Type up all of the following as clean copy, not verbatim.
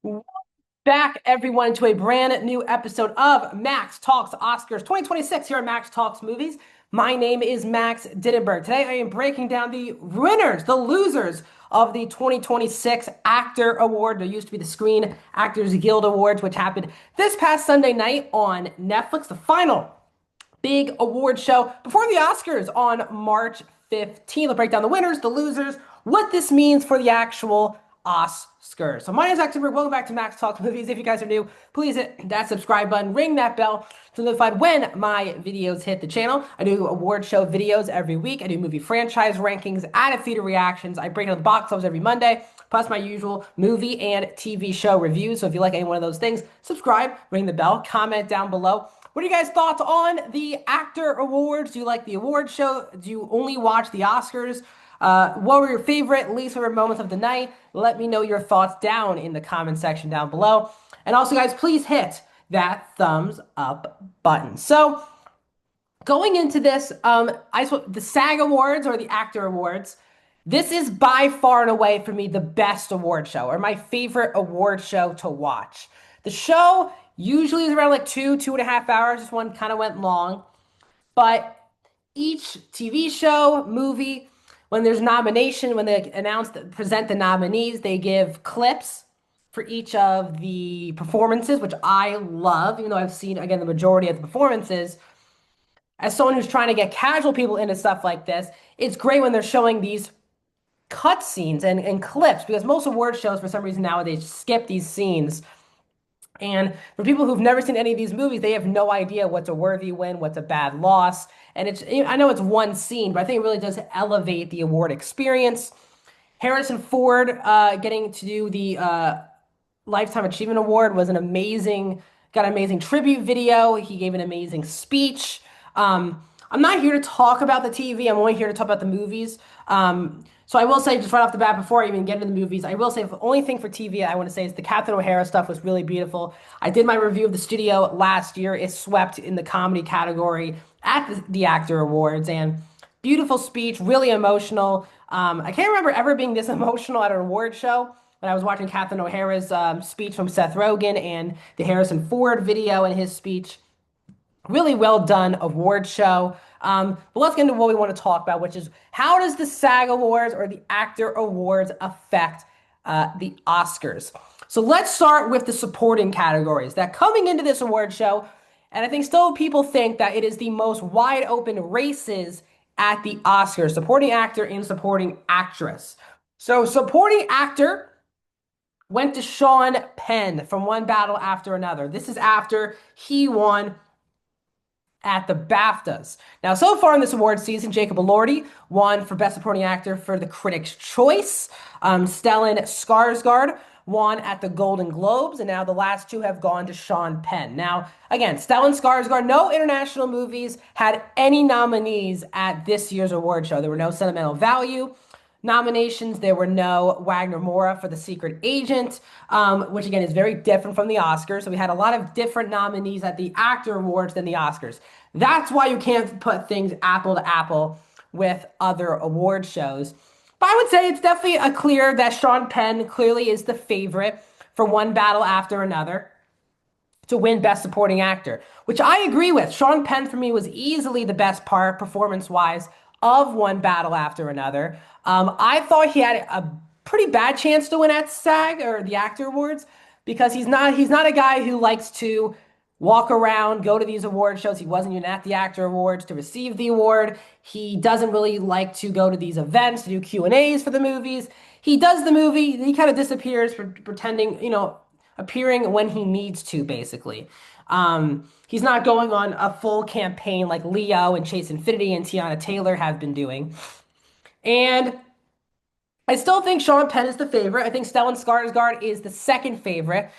Welcome back, everyone, to a brand new episode of Max Talks Oscars 2026 here on Max Talks Movies. My name is Max Dittenberg. Today, I am breaking down the winners, the losers of the 2026 Actor Award. There used to be the Screen Actors Guild Awards, which happened this past Sunday night on Netflix, the final big award show before the Oscars on March 15th. I'll break down the winners, the losers, what this means for the actual Oscars. So my name is Max Dittenberg. Welcome back to Max Talk Movies. If you guys are new, please hit that subscribe button, ring that bell to be notified when my videos hit the channel. I do award show videos every week. I do movie franchise rankings, added theater reactions. I break down the box office every Monday, plus my usual movie and TV show reviews. So if you like any one of those things, subscribe, ring the bell, comment down below. What are you guys' thoughts on the Actor Awards? Do you like the award show? Do you only watch the Oscars? What were your favorite, least favorite moments of the night? Let me know your thoughts down in the comment section down below. And also, guys, please hit that thumbs up button. So, going into this, the SAG Awards or the Actor Awards, this is by far and away for me the best award show or my favorite award show to watch. The show usually is around like 2.5 hours. This one kind of went long, but each TV show, movie, when there's nomination, when they present the nominees, they give clips for each of the performances, which I love, even though I've seen, again, the majority of the performances. As someone who's trying to get casual people into stuff like this, it's great when they're showing these cut scenes and clips because most award shows, for some reason nowadays, skip these scenes. And for people who've never seen any of these movies, they have no idea what's a worthy win, what's a bad loss. And I know it's one scene, but I think it really does elevate the award experience. Harrison Ford getting to do the Lifetime Achievement Award was got an amazing tribute video. He gave an amazing speech. I'm not here to talk about the TV. I'm only here to talk about the movies. So I will say, just right off the bat, before I even get into the movies, I will say the only thing for TV I want to say is the Captain O'Hara stuff was really beautiful. I did my review of the studio last year. It swept in the comedy category at the Actor Awards, and beautiful speech, really emotional. I can't remember ever being this emotional at an award show. When I was watching Captain O'Hara's speech from Seth Rogen and the Harrison Ford video and his speech. Really well done award show. But let's get into what we want to talk about, which is how does the SAG Awards or the Actor Awards affect the Oscars? So let's start with the supporting categories that coming into this award show, and I think still people think that it is the most wide open races at the Oscars, supporting actor and supporting actress. So supporting actor went to Sean Penn from One Battle After Another. This is after he won at the BAFTAs. Now, so far in this award season, Jacob Elordi won for Best Supporting Actor for the Critics' Choice. Stellan Skarsgård won at the Golden Globes, and now the last two have gone to Sean Penn. Now, again, Stellan Skarsgård, no international movies had any nominees at this year's award show. There were no Sentimental Value nominations. There were no Wagner Moura for The Secret Agent, which again is very different from the Oscars. So we had a lot of different nominees at the Actor Awards than the Oscars. That's why you can't put things apple to apple with other award shows. But I would say it's definitely a clear that Sean Penn clearly is the favorite for One Battle After Another to win Best Supporting Actor, which I agree with. Sean Penn for me was easily the best part performance-wise of One Battle After Another. I thought he had a pretty bad chance to win at SAG or the Actor Awards because he's not a guy who likes to walk around, go to these award shows. He wasn't even at the Actor Awards to receive the award. He doesn't really like to go to these events to do Q&As for the movies. He does the movie, he kind of disappears for pretending, appearing when he needs to, basically. He's not going on a full campaign like Leo and Chase Infinity and Tiana Taylor have been doing. And I still think Sean Penn is the favorite. I think Stellan Skarsgård is the second favorite.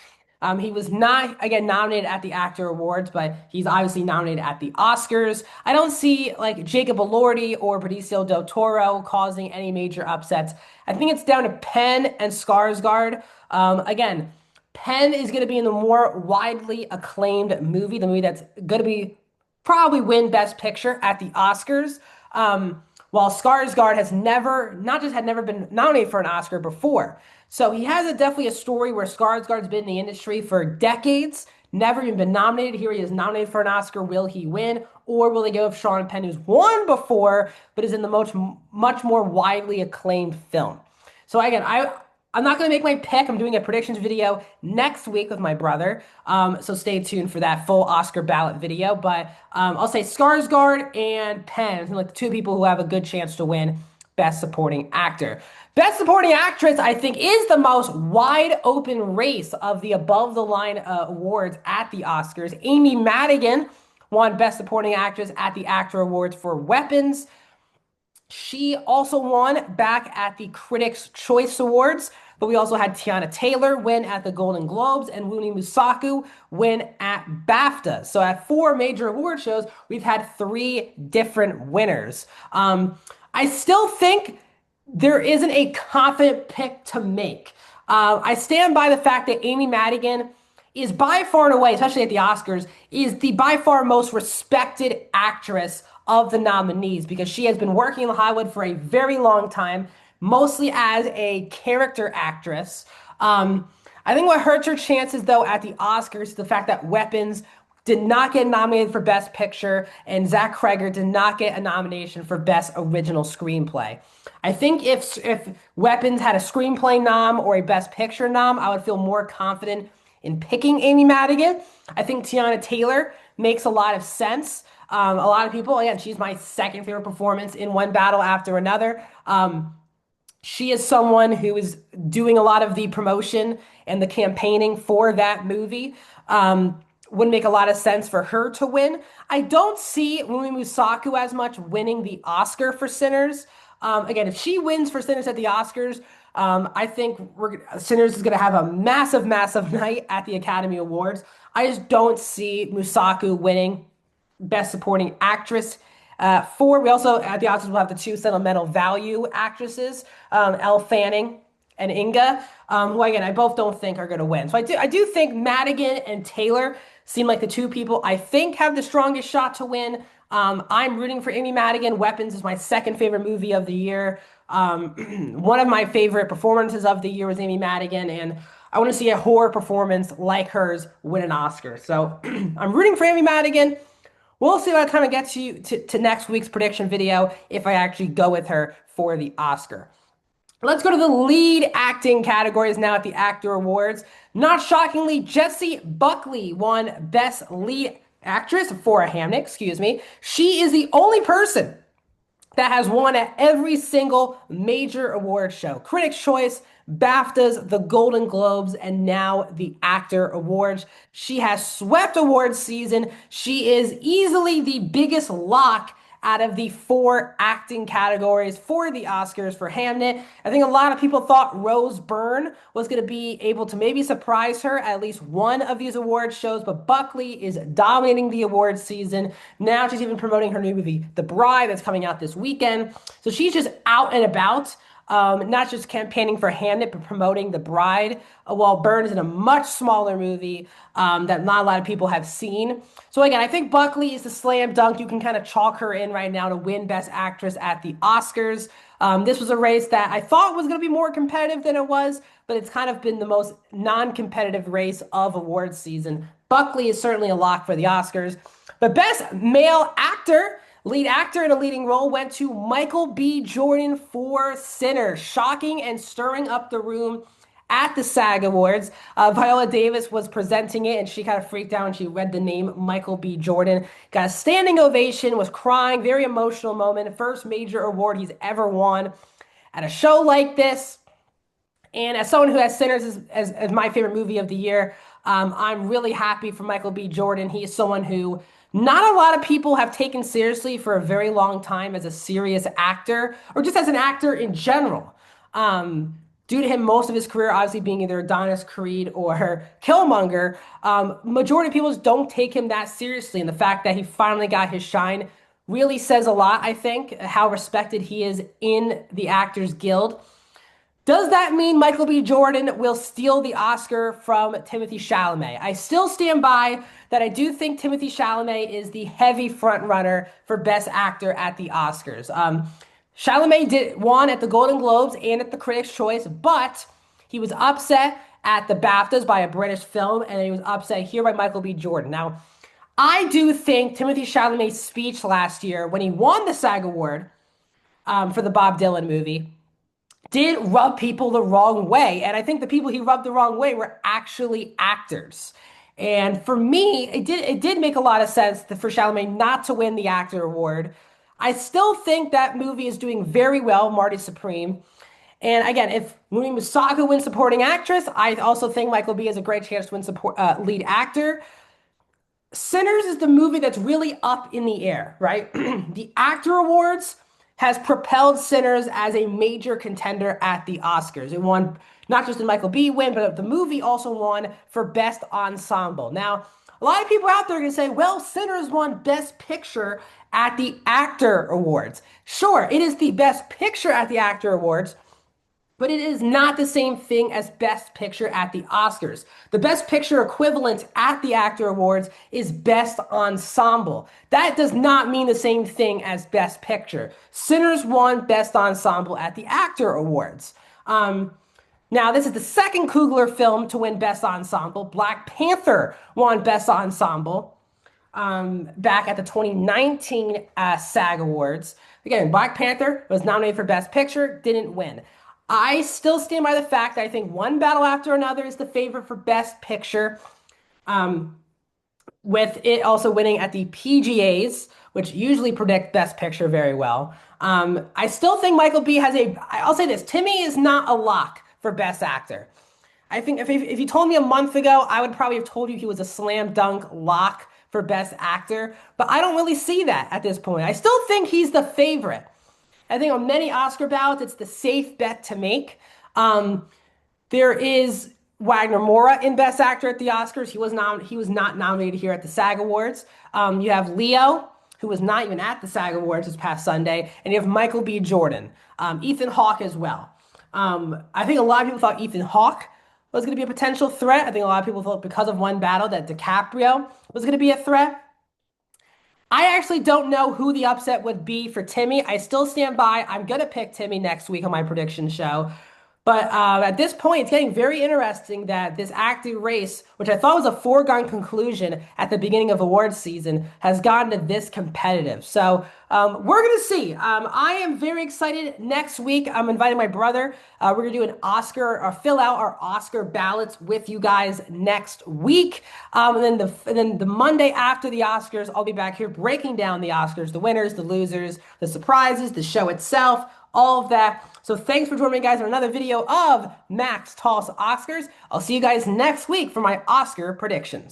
He was not, again, nominated at the Actor Awards, but he's obviously nominated at the Oscars. I don't see, like, Jacob Elordi or Benicio del Toro causing any major upsets. I think it's down to Penn and Skarsgård. Again, Penn is going to be in the more widely acclaimed movie, the movie that's going to be probably win Best Picture at the Oscars. while Skarsgård has never, not just had never been nominated for an Oscar before. So he has definitely a story where Skarsgård's been in the industry for decades, never even been nominated. Here he is nominated for an Oscar. Will he win? Or will they go with Sean Penn, who's won before, but is in the much more widely acclaimed film? So again, I'm not going to make my pick. I'm doing a predictions video next week with my brother. So stay tuned for that full Oscar ballot video. But I'll say Skarsgård and Penn, like the two people who have a good chance to win Best Supporting Actor. Best Supporting Actress, I think, is the most wide open race of the above the line awards at the Oscars. Amy Madigan won Best Supporting Actress at the Actor Awards for Weapons. She also won back at the Critics' Choice Awards, but we also had Teyana Taylor win at the Golden Globes and Wunmi Mosaku win at BAFTA. So at 4 major award shows, we've had 3 different winners. I still think there isn't a confident pick to make. I stand by the fact that Amy Madigan is by far and away, especially at the Oscars, is the by far most respected actress of the nominees because she has been working in Hollywood for a very long time, mostly as a character actress. I think what hurts her chances, though, at the Oscars is the fact that Weapons did not get nominated for Best Picture, and Zach Cregger did not get a nomination for Best Original Screenplay. I think if Weapons had a screenplay nom or a Best Picture nom, I would feel more confident in picking Amy Madigan. I think Teyana Taylor makes a lot of sense. A lot of people, again, she's my second favorite performance in one battle after another. She is someone who is doing a lot of the promotion and the campaigning for that movie. Wouldn't make a lot of sense for her to win. I don't see Wunmi Mosaku as much winning the Oscar for Sinners. Again, if she wins for Sinners at the Oscars, I think Sinners is going to have a massive, massive night at the Academy Awards. I just don't see Mosaku winning Best Supporting Actress. We also at the Oscars will have the 2 sentimental value actresses, Elle Fanning and Inga, who again I both don't think are going to win. So I do think Madigan and Taylor seem like the 2 people I think have the strongest shot to win. I'm rooting for Amy Madigan. Weapons is my second favorite movie of the year. One of my favorite performances of the year was Amy Madigan, and I want to see a horror performance like hers win an Oscar. So I'm rooting for Amy Madigan. We'll see by the time I get to next week's prediction video if I actually go with her for the Oscar. Let's go to the lead acting categories now at the Actor Awards. Not shockingly, Jessie Buckley won Best Lead Actress for Hamnet, excuse me. She is the only person that has won at every single major award show. Critics' Choice, BAFTAs, the Golden Globes, and now the Actor Awards. She has swept awards season. She is easily the biggest lock out of the 4 acting categories for the Oscars for Hamnet. I think a lot of people thought Rose Byrne was going to be able to maybe surprise her at least one of these award shows, but Buckley is dominating the awards season. Now she's even promoting her new movie, The Bride, that's coming out this weekend. So she's just out and about. Not just campaigning for Hamnet, but promoting The Bride, while Byrne is in a much smaller movie that not a lot of people have seen. So again, I think Buckley is the slam dunk. You can kind of chalk her in right now to win Best Actress at the Oscars. This was a race that I thought was going to be more competitive than it was, but it's kind of been the most non-competitive race of awards season. Buckley is certainly a lock for the Oscars. But Best Male Actor, lead actor in a leading role, went to Michael B. Jordan for Sinners. Shocking and stirring up the room at the SAG Awards. Viola Davis was presenting it, and she kind of freaked out when she read the name Michael B. Jordan. Got a standing ovation, was crying, very emotional moment. First major award he's ever won at a show like this. And as someone who has Sinners as my favorite movie of the year, I'm really happy for Michael B. Jordan. He is someone who not a lot of people have taken seriously for a very long time as a serious actor, or just as an actor in general. Due to him, most of his career obviously being either Adonis Creed or Killmonger, majority of people just don't take him that seriously. And the fact that he finally got his shine really says a lot, I think, how respected he is in the Actors Guild. Does that mean Michael B. Jordan will steal the Oscar from Timothée Chalamet? I still stand by that. I do think Timothée Chalamet is the heavy front runner for Best Actor at the Oscars. Chalamet did won at the Golden Globes and at the Critics' Choice, but he was upset at the BAFTAs by a British film, and he was upset here by Michael B. Jordan. Now, I do think Timothée Chalamet's speech last year when he won the SAG Award for the Bob Dylan movie did rub people the wrong way. And I think the people he rubbed the wrong way were actually actors. And for me, it did make a lot of sense for Chalamet not to win the actor award. I still think that movie is doing very well, Marty Supreme. And again, if Mumi Musaka wins supporting actress, I also think Michael B has a great chance to win lead actor. Sinners is the movie that's really up in the air, right? The actor awards has propelled Sinners as a major contender at the Oscars. It won not just the Michael B win, but the movie also won for Best Ensemble. Now, a lot of people out there are going to say, well, Sinners won Best Picture at the Actor Awards. Sure, it is the Best Picture at the Actor Awards, but it is not the same thing as Best Picture at the Oscars. The Best Picture equivalent at the Actor Awards is Best Ensemble. That does not mean the same thing as Best Picture. Sinners won Best Ensemble at the Actor Awards. Now, this is the second Coogler film to win Best Ensemble. Black Panther won Best Ensemble back at the 2019 SAG Awards. Again, Black Panther was nominated for Best Picture, didn't win. I still stand by the fact that I think One Battle After Another is the favorite for Best Picture, with it also winning at the PGAs, which usually predict Best Picture very well. I still think Michael B has I'll say this, Timmy is not a lock for Best Actor. I think if you told me a month ago, I would probably have told you he was a slam dunk lock for Best Actor, but I don't really see that at this point. I still think he's the favorite. I think on many Oscar ballots, it's the safe bet to make. There is Wagner Moura in Best Actor at the Oscars. He was not nominated here at the SAG Awards. You have Leo, who was not even at the SAG Awards this past Sunday, and you have Michael B. Jordan, Ethan Hawke as well. I think a lot of people thought Ethan Hawke was going to be a potential threat. I think a lot of people thought because of One Battle that DiCaprio was going to be a threat. I actually don't know who the upset would be for Timmy. I still stand by. I'm going to pick Timmy next week on my prediction show. But at this point, it's getting very interesting that this acting race, which I thought was a foregone conclusion at the beginning of awards season, has gotten to this competitive. So we're going to see. I am very excited. Next week, I'm inviting my brother. We're going to do an Oscar or fill out our Oscar ballots with you guys next week. And then the Monday after the Oscars, I'll be back here breaking down the Oscars, the winners, the losers, the surprises, the show itself, all of that. So thanks for joining me, guys, on another video of Max Talks Oscars. I'll see you guys next week for my Oscar predictions.